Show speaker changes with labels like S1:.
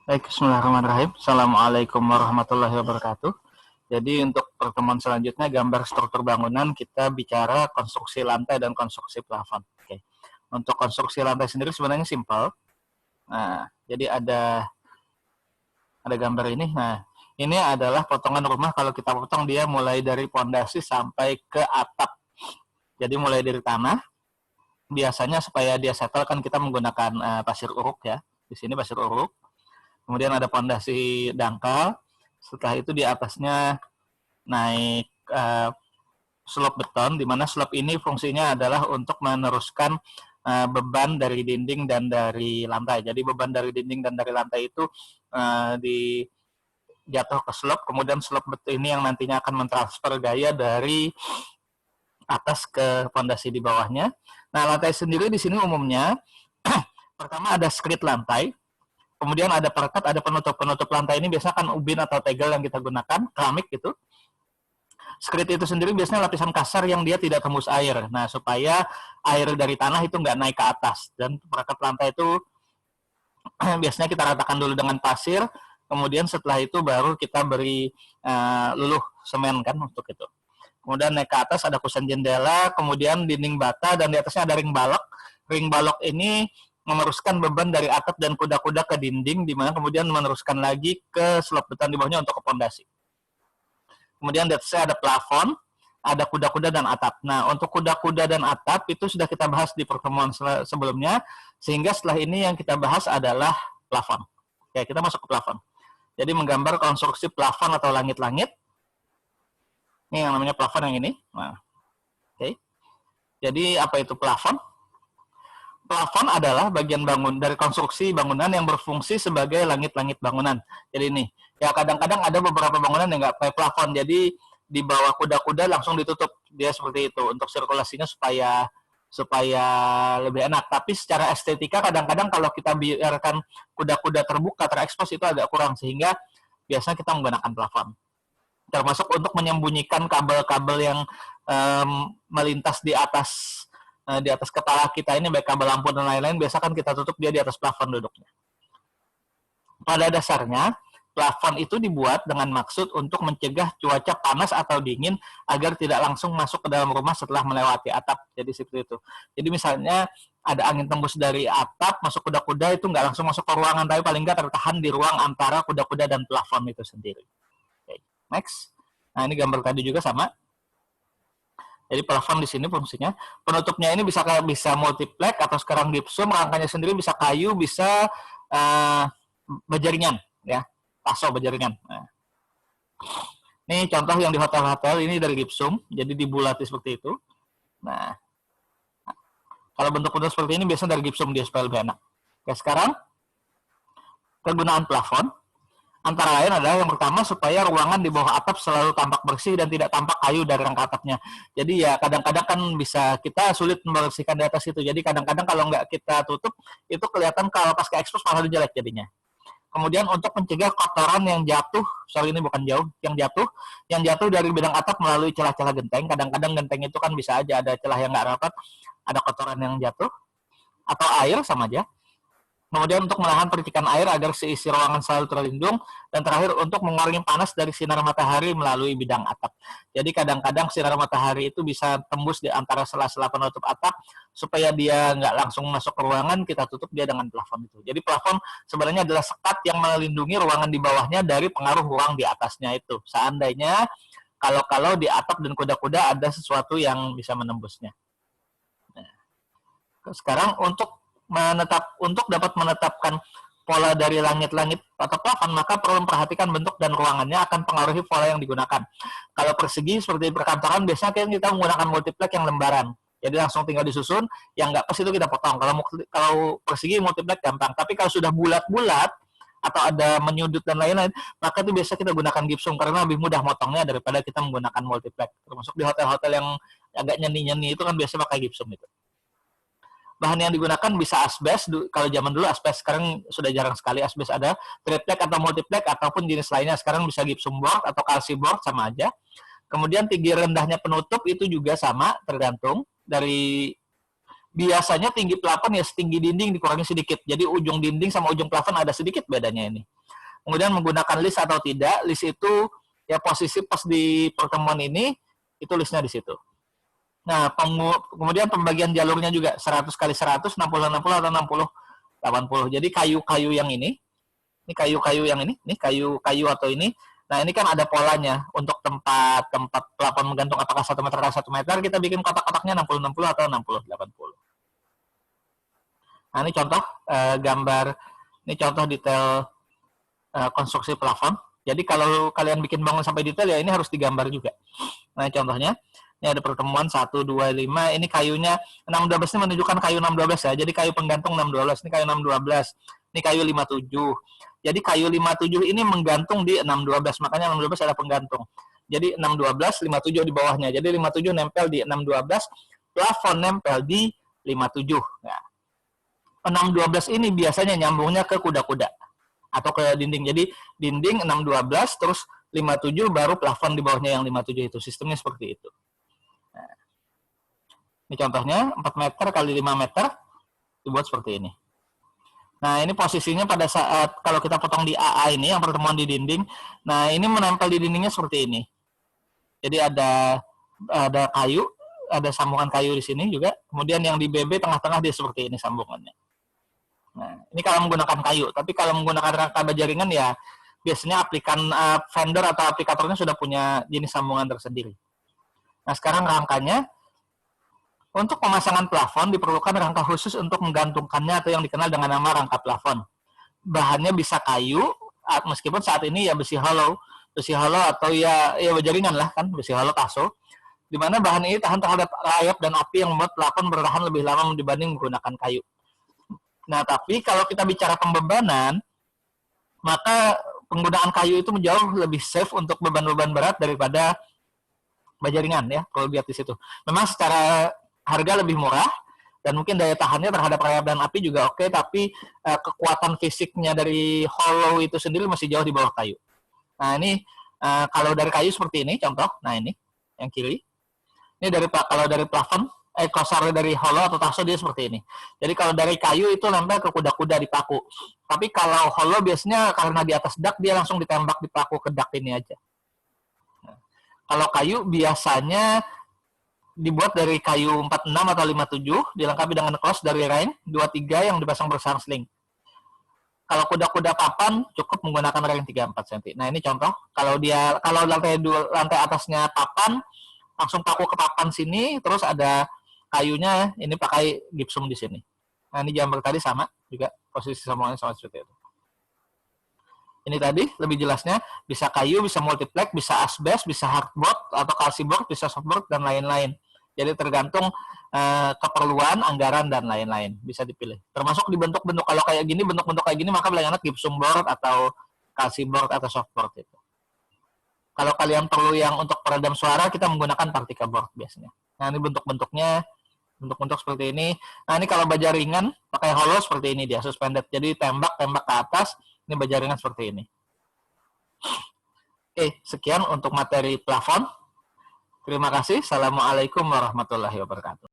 S1: Baik, bismillahirrahmanirrahim. Assalamualaikum warahmatullahi wabarakatuh. Jadi untuk pertemuan selanjutnya gambar struktur bangunan kita bicara konstruksi lantai dan konstruksi plafon. Oke. Untuk konstruksi lantai sendiri sebenarnya simpel. Nah, jadi ada gambar ini. Nah, ini adalah potongan rumah kalau kita potong dia mulai dari pondasi sampai ke atap. Jadi mulai dari tanah. Biasanya supaya dia settle kan kita menggunakan pasir uruk ya. Di sini pasir uruk. Kemudian ada pondasi dangkal. Setelah itu di atasnya naik slop beton, di mana slop ini fungsinya adalah untuk meneruskan beban dari dinding dan dari lantai. Jadi beban dari dinding dan dari lantai itu di jatuh ke slop, kemudian slop beton ini yang nantinya akan mentransfer gaya dari atas ke pondasi di bawahnya. Nah, lantai sendiri di sini umumnya pertama ada skrit lantai, kemudian ada perekat, ada penutup lantai ini biasanya kan ubin atau tegel yang kita gunakan, keramik gitu. Skrit itu sendiri biasanya lapisan kasar yang dia tidak tembus air. Nah, supaya air dari tanah itu nggak naik ke atas. Dan perekat lantai itu biasanya kita ratakan dulu dengan pasir, kemudian setelah itu baru kita beri luluh semen kan untuk itu. Kemudian naik ke atas ada kusen jendela, kemudian dinding bata, dan di atasnya ada ring balok. Ring balok ini meneruskan beban dari atap dan kuda-kuda ke dinding, di mana kemudian meneruskan lagi ke slop beton di bawahnya untuk ke pondasi. Kemudian di atasnya ada plafon, ada kuda-kuda dan atap. Nah, untuk kuda-kuda dan atap itu sudah kita bahas di pertemuan sebelumnya, sehingga setelah ini yang kita bahas adalah plafon. Oke, kita masuk ke plafon. Jadi menggambar konstruksi plafon atau langit-langit. Ini yang namanya plafon yang ini. Nah, oke. Jadi apa itu plafon? Plafon adalah bagian bangun dari konstruksi bangunan yang berfungsi sebagai langit-langit bangunan. Jadi ini, ya kadang-kadang ada beberapa bangunan yang nggak pakai plafon, jadi di bawah kuda-kuda langsung ditutup, dia seperti itu untuk sirkulasinya supaya lebih enak. Tapi secara estetika kadang-kadang kalau kita biarkan kuda-kuda terbuka terekspos itu agak kurang, sehingga biasanya kita menggunakan plafon. Termasuk untuk menyembunyikan kabel-kabel yang melintas di atas kepala kita ini, baik kabel lampu dan lain-lain, biasa kan kita tutup dia di atas plafon duduknya. Pada dasarnya, plafon itu dibuat dengan maksud untuk mencegah cuaca panas atau dingin agar tidak langsung masuk ke dalam rumah setelah melewati atap. Jadi seperti itu. Jadi misalnya ada angin tembus dari atap masuk kuda-kuda, itu nggak langsung masuk ke ruangan, tapi paling nggak tertahan di ruang antara kuda-kuda dan plafon itu sendiri. Oke, next. Nah, ini gambar tadi juga sama. Jadi plafon di sini fungsinya, penutupnya ini bisa multiplex atau sekarang gipsum, rangkanya sendiri bisa kayu, bisa bajaringan, ya, paso bajaringan. Nah, ini contoh yang di hotel-hotel ini dari gipsum, jadi dibulati seperti itu. Nah, kalau bentuk-bentuk seperti ini biasanya dari gipsum dia supaya lebih enak. Oke, sekarang kegunaan plafon antara lain adalah yang pertama supaya ruangan di bawah atap selalu tampak bersih dan tidak tampak kayu dari rangka atapnya. Jadi ya kadang-kadang kan bisa kita sulit membersihkan di atas itu. Jadi kadang-kadang kalau nggak kita tutup itu kelihatan kalau pas ke expose malah jelek jadinya. Kemudian untuk mencegah kotoran yang jatuh, sorry ini bukan jauh, yang jatuh dari bidang atap melalui celah-celah genteng. Kadang-kadang genteng itu kan bisa aja ada celah yang nggak rapat, ada kotoran yang jatuh, atau air sama aja. Kemudian untuk menahan percikan air agar seisi ruangan selalu terlindung, dan terakhir untuk mengurangi panas dari sinar matahari melalui bidang atap. Jadi kadang-kadang sinar matahari itu bisa tembus di antara sela-sela penutup atap, supaya dia nggak langsung masuk ke ruangan, kita tutup dia dengan plafon itu. Jadi plafon sebenarnya adalah sekat yang melindungi ruangan di bawahnya dari pengaruh ruang di atasnya itu. Seandainya kalau di atap dan kuda-kuda ada sesuatu yang bisa menembusnya. Nah, sekarang untuk dapat menetapkan pola dari langit-langit atau plafon, maka perlu memperhatikan bentuk dan ruangannya akan pengaruhi pola yang digunakan. Kalau persegi seperti perkantoran, biasanya kita menggunakan multiplex yang lembaran. Jadi langsung tinggal disusun, yang nggak pas itu kita potong. Kalau persegi multiplex gampang, tapi kalau sudah bulat-bulat atau ada menyudut dan lain-lain, maka itu biasa kita gunakan gipsum karena lebih mudah motongnya daripada kita menggunakan multiplex. Termasuk di hotel-hotel yang agak nyeni-nyeni itu kan biasa pakai gipsum itu. Bahan yang digunakan bisa asbes, kalau zaman dulu asbes, sekarang sudah jarang sekali asbes ada, triplek atau multiplex ataupun jenis lainnya, sekarang bisa gypsum board atau kalsi board sama aja. Kemudian tinggi rendahnya penutup itu juga sama, tergantung dari Biasanya tinggi plafon ya setinggi dinding dikurangi sedikit. Jadi ujung dinding sama ujung plafon ada sedikit bedanya ini. Kemudian menggunakan list atau tidak, list itu ya posisi pas di pertemuan ini, itu listnya di situ. Nah, kemudian pembagian jalurnya juga 100 kali 100, 60 atau 60 80. Jadi kayu-kayu yang ini kayu-kayu yang ini kayu-kayu atau ini. Nah, ini kan ada polanya untuk tempat plafon menggantung apakah 1 meter atau 1 meter, kita bikin kotak-kotaknya 60 atau 60 80. Nah, ini contoh gambar, ini contoh detail konstruksi plafon. Jadi kalau kalian bikin bangun sampai detail ya ini harus digambar juga. Nah, contohnya ini ada pertemuan 1, 2, 5. Ini kayunya 612 ini menunjukkan kayu 612 ya. Jadi kayu penggantung 612, ini kayu 612. Ini kayu 57. Jadi kayu 57 ini menggantung di 612, makanya 612 ada penggantung. Jadi 612, 57 di bawahnya. Jadi 57 nempel di 612, plafon nempel di 57. Nah, 612 ini biasanya nyambungnya ke kuda-kuda atau ke dinding. Jadi dinding 612 terus 57 baru plafon di bawahnya yang 57 itu. Sistemnya seperti itu. Nah, ini contohnya 4 meter kali 5 meter dibuat seperti ini. Nah, ini posisinya pada saat kalau kita potong di AA ini yang pertemuan di dinding. Nah, ini menempel di dindingnya seperti ini. Jadi ada kayu, ada sambungan kayu di sini juga. Kemudian yang di BB tengah-tengah dia seperti ini sambungannya. Nah, ini kalau menggunakan kayu. Tapi kalau menggunakan rangka baja ringan ya biasanya vendor atau aplikatornya sudah punya jenis sambungan tersendiri. Nah, sekarang rangkanya. Untuk pemasangan plafon diperlukan rangka khusus untuk menggantungkannya atau yang dikenal dengan nama rangka plafon. Bahannya bisa kayu, meskipun saat ini ya besi hollow atau ya baja ringan lah kan, besi hollow kaso. Di mana bahan ini tahan terhadap rayap dan api yang membuat plafon bertahan lebih lama dibanding menggunakan kayu. Nah, tapi kalau kita bicara pembebanan, maka penggunaan kayu itu jauh lebih safe untuk beban-beban berat daripada baja ringan ya, kalau lihat di situ. Memang secara harga lebih murah dan mungkin daya tahannya terhadap rayap dan api juga oke, tapi kekuatan fisiknya dari hollow itu sendiri masih jauh di bawah kayu. Nah, ini kalau dari kayu seperti ini contoh. Nah, ini yang kiri. Ini kalau dari plafon kasar dari hollow atau taso dia seperti ini. Jadi kalau dari kayu itu nempel ke kuda-kuda di paku. Tapi kalau hollow biasanya karena di atas dak dia langsung ditembak di paku ke dak ini aja. Nah, kalau kayu biasanya dibuat dari kayu 46 atau 57, dilengkapi dengan cross dari Rain 23 yang dipasang berselang-seling. Kalau kuda-kuda papan cukup menggunakan Rain 34 cm. Nah, ini contoh. Kalau lantai atasnya papan, langsung paku ke papan sini, terus ada kayunya, ini pakai gipsum di sini. Nah, ini gambar tadi sama juga, posisi semuanya sama seperti itu. Ini tadi lebih jelasnya bisa kayu, bisa multiplex, bisa asbes, bisa hardboard atau calciboard, bisa softboard dan lain-lain. Jadi tergantung keperluan, anggaran dan lain-lain bisa dipilih. Termasuk di bentuk-bentuk kalau kayak gini, bentuk-bentuk kayak gini maka paling enak gypsum board atau calciboard atau softboard itu. Kalau kalian perlu yang untuk peredam suara kita menggunakan particle board biasanya. Nah, ini bentuk-bentuknya bentuk seperti ini. Nah, ini kalau baja ringan pakai hollow seperti ini dia suspended. Jadi tembak ke atas. Ini baja ringan seperti ini. Oke, sekian untuk materi plafon. Terima kasih. Assalamualaikum warahmatullahi wabarakatuh.